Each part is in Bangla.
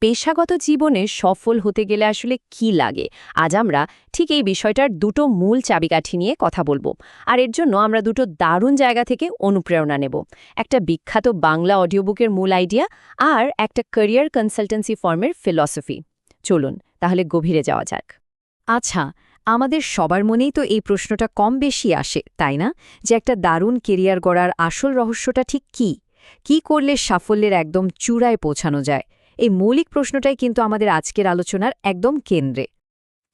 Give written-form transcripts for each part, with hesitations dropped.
পেশাগত জীবনে সফল হতে গেলে আসলে কি লাগে? আজ আমরা ঠিক এই বিষয়টার দুটো মূল চাবিকাঠি নিয়ে কথা বলবো। আর এর জন্য আমরা দুটো দারুণ জায়গা থেকে অনুপ্রেরণা নেব। একটা বিখ্যাত বাংলা অডিওবুকের মূল আইডিয়া আর একটা ক্যারিয়ার কনসালটেন্সি ফার্মের ফিলসফি। চলুন তাহলে গভীরে যাওয়া যাক। আচ্ছা, আমাদের সবার মনেই তো এই প্রশ্নটা কম বেশি আসে, তাই না? যে একটা দারুণ কেরিয়ার গড়ার আসল রহস্যটা ঠিক কি করলে সাফল্যের একদম চূড়ায় পৌঁছানো যায়? এই মৌলিক প্রশ্নটাই কিন্তু আমাদের আজকের আলোচনার একদম কেন্দ্রে।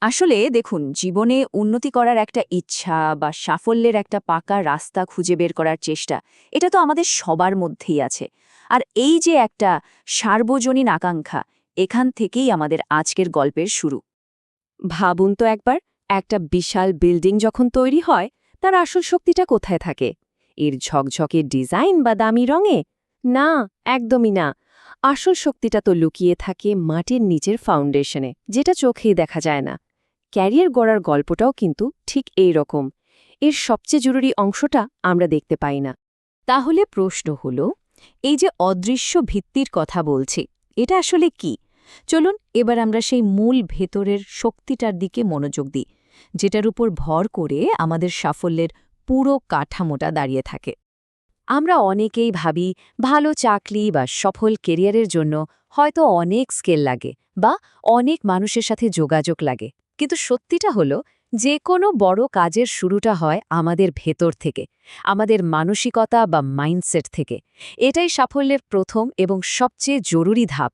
আসলে দেখুন, জীবনে উন্নতি করার একটা ইচ্ছা বা সাফল্যের একটা পাকা রাস্তা খুঁজে বের করার চেষ্টা, এটা তো আমাদের সবার মধ্যেই আছে। আর এই যে একটা সার্বজনীন আকাঙ্ক্ষা, এখান থেকেই আমাদের আজকের গল্পের শুরু। ভাবুন তো একবার, একটা বিশাল বিল্ডিং যখন তৈরি হয়, তার আসল শক্তিটা কোথায় থাকে? এর ঝকঝকে ডিজাইন বা দামি রঙে? না, একদমই না। আসল শক্তিটা তো লুকিয়ে থাকে মাটির নিচের ফাউন্ডেশনে, যেটা চোখেই দেখা যায় না। ক্যারিয়ার গড়ার গল্পটাও কিন্তু ঠিক এই রকম। এর সবচেয়ে জরুরি অংশটা আমরা দেখতে পাই না। তাহলে প্রশ্ন হলো, এই যে অদৃশ্য ভিত্তির কথা বলছি, এটা আসলে কি? চলুন এবার আমরা সেই মূল ভেতরের শক্তিটার দিকে মনোযোগ দিই, যেটার উপর ভর করে আমাদের সাফল্যের পুরো কাঠামোটা দাঁড়িয়ে থাকে। আমরা অনেকেই ভাবি, ভালো চাকরি বা সফল কেরিয়ারের জন্য হয়তো অনেক স্কিল লাগে বা অনেক মানুষের সাথে যোগাযোগ লাগে। কিন্তু সত্যিটা হলো, যে কোনো বড় কাজের শুরুটা হয় আমাদের ভেতর থেকে, আমাদের মানসিকতা বা মাইন্ডসেট থেকে। এটাই সাফল্যের প্রথম এবং সবচেয়ে জরুরি ধাপ।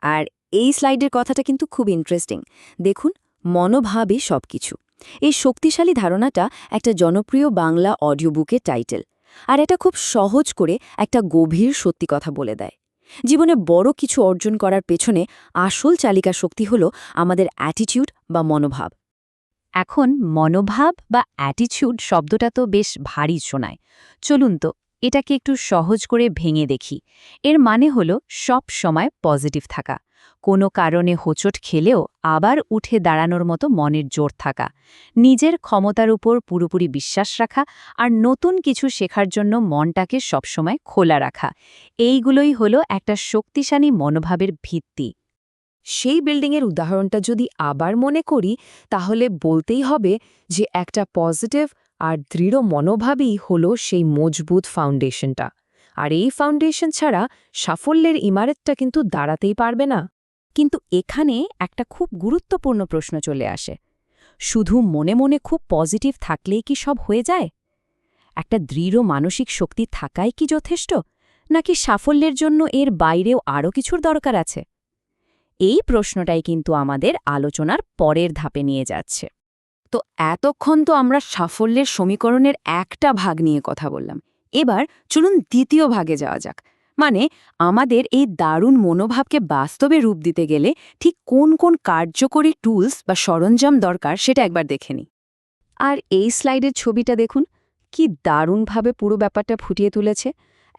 আর এই স্লাইডের কথাটা কিন্তু খুব ইন্টারেস্টিং। দেখুন, মনোভাবই সবকিছু। এই শক্তিশালী ধারণাটা একটা জনপ্রিয় বাংলা অডিও বুকের টাইটেল। আর এটা খুব সহজ করে একটা গভীর সত্যি কথা বলে দেয়। জীবনে বড় কিছু অর্জন করার পেছনে আসল চালিকা শক্তি হল আমাদের অ্যাটিটিউড বা মনোভাব। এখন মনোভাব বা অ্যাটিটিউড শব্দটা তো বেশ ভারী শোনায়। চলুন তো এটাকে একটু সহজ করে ভেঙে দেখি। এর মানে হলো সব সময় পজিটিভ থাকা, কোনো কারণে হোঁচট খেলেও আবার উঠে দাঁড়ানোর মতো মনের জোর থাকা, নিজের ক্ষমতার উপর পুরোপুরি বিশ্বাস রাখা আর নতুন কিছু শেখার জন্য মনটাকে সবসময় খোলা রাখা। এইগুলোই হলো একটা শক্তিশালী মনোভাবের ভিত্তি। সেই বিল্ডিংয়ের উদাহরণটা যদি আবার মনে করি, তাহলে বলতেই হবে যে একটা পজিটিভ আর দৃঢ় মনোভাবই হলো সেই মজবুত ফাউন্ডেশনটা। আর এই ফাউন্ডেশন ছাড়া সাফল্যের ইমারতটা কিন্তু দাঁড়াতেই পারবে না। কিন্তু এখানে একটা খুব গুরুত্বপূর্ণ প্রশ্ন চলে আসে। শুধু মনে মনে খুব পজিটিভ থাকলেই কি সব হয়ে যায়? একটা দৃঢ় মানসিক শক্তি থাকাই কি যথেষ্ট, নাকি সাফল্যের জন্য এর বাইরেও আরও কিছুর দরকার আছে? এই প্রশ্নটাই কিন্তু আমাদের আলোচনার পরের ধাপে নিয়ে যাচ্ছে। তো এতক্ষণ তো আমরা সাফল্যের সমীকরণের একটা ভাগ নিয়ে কথা বললাম। এবার চলুন দ্বিতীয় ভাগে যাওয়া যাক। মানে আমাদের এই দারুণ মনোভাবকে বাস্তবে রূপ দিতে গেলে ঠিক কোন কোন কার্যকরী টুলস বা সরঞ্জাম দরকার সেটা একবার দেখে নিই। আর এই স্লাইডের ছবিটা দেখুন, কি দারুণভাবে পুরো ব্যাপারটা ফুটিয়ে তুলেছে।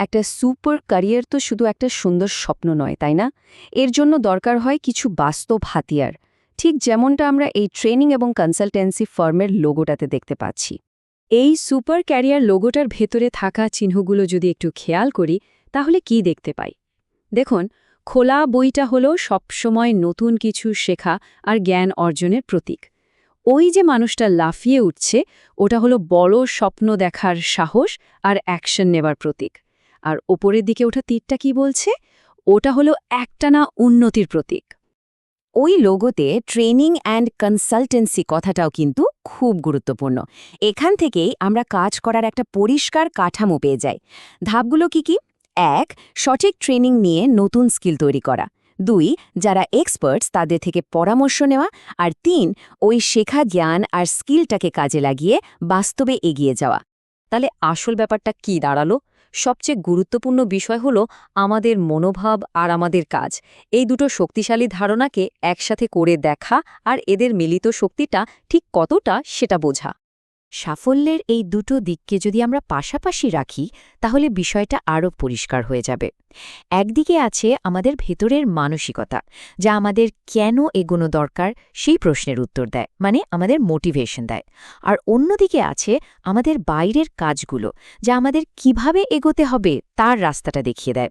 একটা সুপার ক্যারিয়ার তো শুধু একটা সুন্দর স্বপ্ন নয়, তাই না? এর জন্য দরকার হয় কিছু বাস্তব হাতিয়ার, ঠিক যেমনটা আমরা এই ট্রেনিং এবং কনসালটেন্সি ফার্মের লোগোটাতে দেখতে পাচ্ছি। এই সুপার ক্যারিয়ার লোগোটার ভেতরে থাকা চিহ্নগুলো যদি একটু খেয়াল করি, তাহলে কি দেখতে পাই? দেখুন, খোলা বইটা হলো সবসময় নতুন কিছু শেখা আর জ্ঞান অর্জনের প্রতীক। ওই যে মানুষটা লাফিয়ে উঠছে, ওটা হলো বড় স্বপ্ন দেখার সাহস আর অ্যাকশন নেবার প্রতীক। আর ওপরের দিকে ওঠা তীরটা কি বলছে? ওটা হলো একটানা উন্নতির প্রতীক। ওই লোগোতে ট্রেনিং অ্যান্ড কনসালটেন্সি কথাটাও কিন্তু খুব গুরুত্বপূর্ণ। এখান থেকেই আমরা কাজ করার একটা পরিষ্কার কাঠামো পেয়ে যাই। ধাপগুলো কি? ১. সঠিক ট্রেনিং নিয়ে নতুন স্কিল তৈরি করা। ২. যারা এক্সপার্টস তাদের থেকে পরামর্শ নেওয়া। আর ৩. ওই শেখা জ্ঞান আর স্কিলটাকে কাজে লাগিয়ে বাস্তবে এগিয়ে যাওয়া। তাহলে আসল ব্যাপারটা কি দাঁড়ালো? সবচেয়ে গুরুত্বপূর্ণ বিষয় হলো আমাদের মনোভাব আর আমাদের কাজ। এই দুটো শক্তিশালী ধারণাকে একসাথে করে দেখা আর এদের মিলিত শক্তিটা ঠিক কতটা সেটা বোঝা। সাফল্যের এই দুটো দিককে যদি আমরা পাশাপাশি রাখি তাহলে বিষয়টা আরও পরিষ্কার হয়ে যাবে। একদিকে আছে আমাদের ভেতরের মানসিকতা, যা আমাদের কেন এগোনো দরকার সেই প্রশ্নের উত্তর দেয়, মানে আমাদের মোটিভেশন দেয়। আর অন্যদিকে আছে আমাদের বাইরের কাজগুলো, যা আমাদের কিভাবে এগোতে হবে তার রাস্তাটা দেখিয়ে দেয়।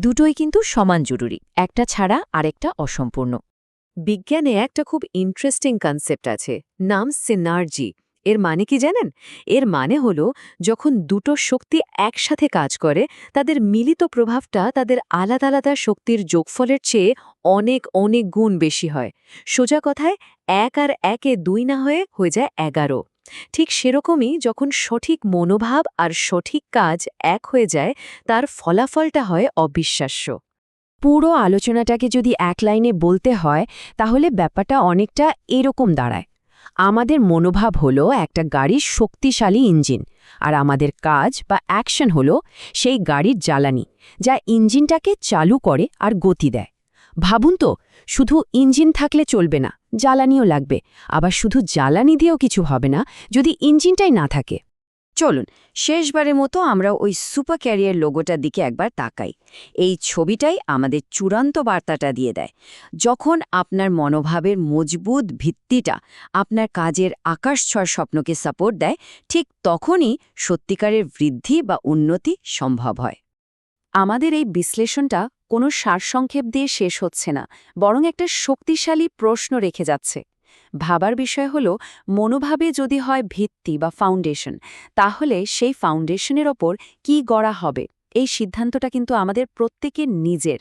দুটোই কিন্তু সমান জরুরি, একটা ছাড়া আরেকটা অসম্পূর্ণ। বিজ্ঞানে একটা খুব ইন্টারেস্টিং কনসেপ্ট আছে, নাম সিনার্জি। এর মানে কি জানেন? এর মানে হলো যখন দুটো শক্তি একসাথে কাজ করে তাদের মিলিত প্রভাবটা তাদের আলাদা আলাদা শক্তির যোগফলের চেয়ে অনেক অনেক গুণ বেশি হয়। সোজা কথায় ১ আর ১-এ ২ না হয়ে যায় ১১। ঠিক সেরকমই যখন সঠিক মনোভাব আর সঠিক কাজ এক হয়ে যায়, তার ফলাফলটা হয় অবিশ্বাস্য। পুরো আলোচনাটাকে যদি এক লাইনে বলতে হয় তাহলে ব্যাপারটা অনেকটা এরকম দাঁড়ায়। আমাদের মনোভাব হলো একটা গাড়ির শক্তিশালী ইঞ্জিন, আর আমাদের কাজ বা অ্যাকশন হলো সেই গাড়ির জ্বালানি, যা ইঞ্জিনটাকে চালু করে আর গতি দেয়। ভাবুন তো, শুধু ইঞ্জিন থাকলে চলবে না, জ্বালানিও লাগবে। আবার শুধু জ্বালানি দিয়েও কিছু হবে না যদি ইঞ্জিনটাই না থাকে। চলুন শেষবারের মতো আমরা ওই সুপার ক্যারিয়ার লোগোটার দিকে একবার তাকাই। এই ছবিটাই আমাদের চূড়ান্ত বার্তাটা দিয়ে দেয়। যখন আপনার মনোভাবের মজবুত ভিত্তিটা আপনার কাজের আকাশছোঁয়ার স্বপ্নকে সাপোর্ট দেয়, ঠিক তখনই সত্যিকারের বৃদ্ধি বা উন্নতি সম্ভব হয়। আমাদের এই বিশ্লেষণটা কোনো সারসংক্ষেপ দিয়ে শেষ হচ্ছে না, বরং একটা শক্তিশালী প্রশ্ন রেখে যাচ্ছে। ভাবার বিষয় হল, মনোভাবে যদি হয় ভিত্তি বা ফাউন্ডেশন, তাহলে সেই ফাউন্ডেশনের ওপর কি গড়া হবে, এই সিদ্ধান্তটা কিন্তু আমাদের প্রত্যেকের নিজের।